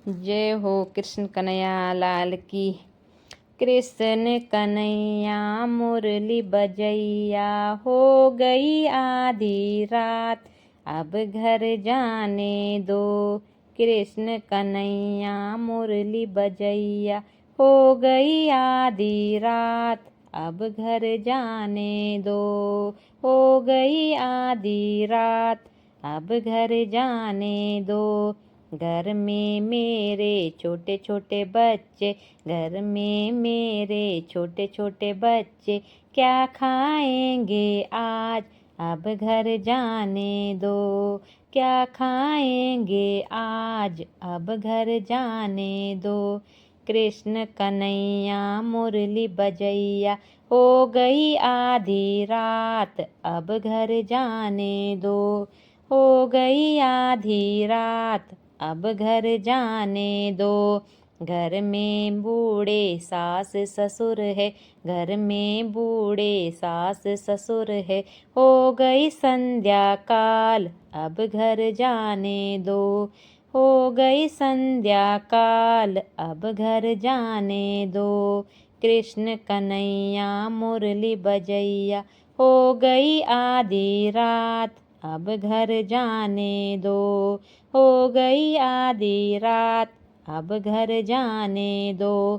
जय हो कृष्ण कन्हैया लाल की। कृष्ण कन्हैया मुरली बजैया, हो गई आधी रात अब घर जाने दो। कृष्ण कन्हैया मुरली बजैया, हो गई आधी रात अब घर जाने दो। हो गई आधी रात अब घर जाने दो। घर में मेरे छोटे छोटे बच्चे, घर में मेरे छोटे छोटे बच्चे, क्या खाएंगे आज अब घर जाने दो। क्या खाएंगे आज अब घर जाने दो। कृष्ण कन्हैया मुरली बजैया, हो गई आधी रात अब घर जाने दो। हो गई आधी रात अब घर जाने दो। घर में बूढ़े सास ससुर है, घर में बूढ़े सास ससुर है, हो गई संध्या काल अब घर जाने दो। हो गई संध्या काल अब घर जाने दो। कृष्ण कन्हैया मुरली बजैया, हो गई आधी रात अब घर जाने दो। हो गई आधी रात अब घर जाने दो।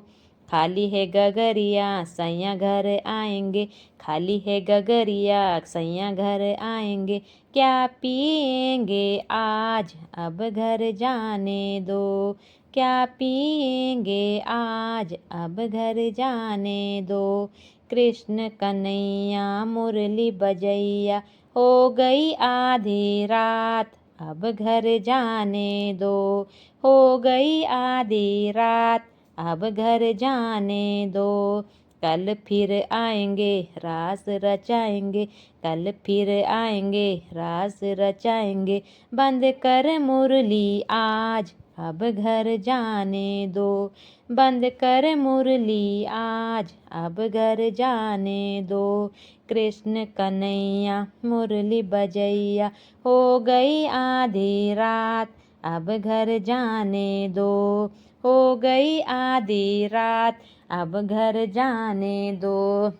खाली है गगरिया सैया घर आएंगे, खाली है गगरिया सैया घर आएंगे, क्या पिएंगे आज अब घर जाने दो। क्या पिएंगे आज अब घर जाने दो। कृष्ण कन्हैया मुरली बजैया, हो गई आधी रात अब घर जाने दो। हो गई आधी रात अब घर जाने दो। कल फिर आएंगे रास रचाएंगे, कल फिर आएंगे रास रचाएंगे, बंद कर मुरली आज अब घर जाने दो। बंद कर मुरली आज अब घर जाने दो। कृष्ण कन्हैया मुरली बजैया, हो गई आधी रात अब घर जाने दो। हो गई आधी रात अब घर जाने दो।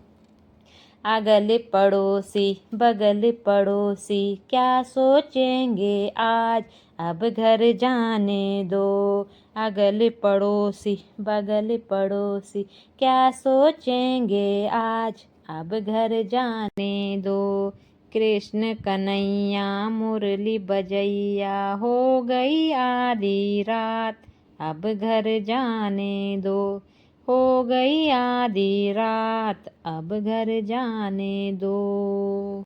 अगल पड़ोसी बगल पड़ोसी, क्या सोचेंगे आज अब घर जाने दो। अगल पड़ोसी बगल पड़ोसी, क्या सोचेंगे आज अब घर जाने दो। कृष्ण कन्हैया मुरली बजैया, हो गई आधी रात अब घर जाने दो। हो गई आधी रात अब घर जाने दो।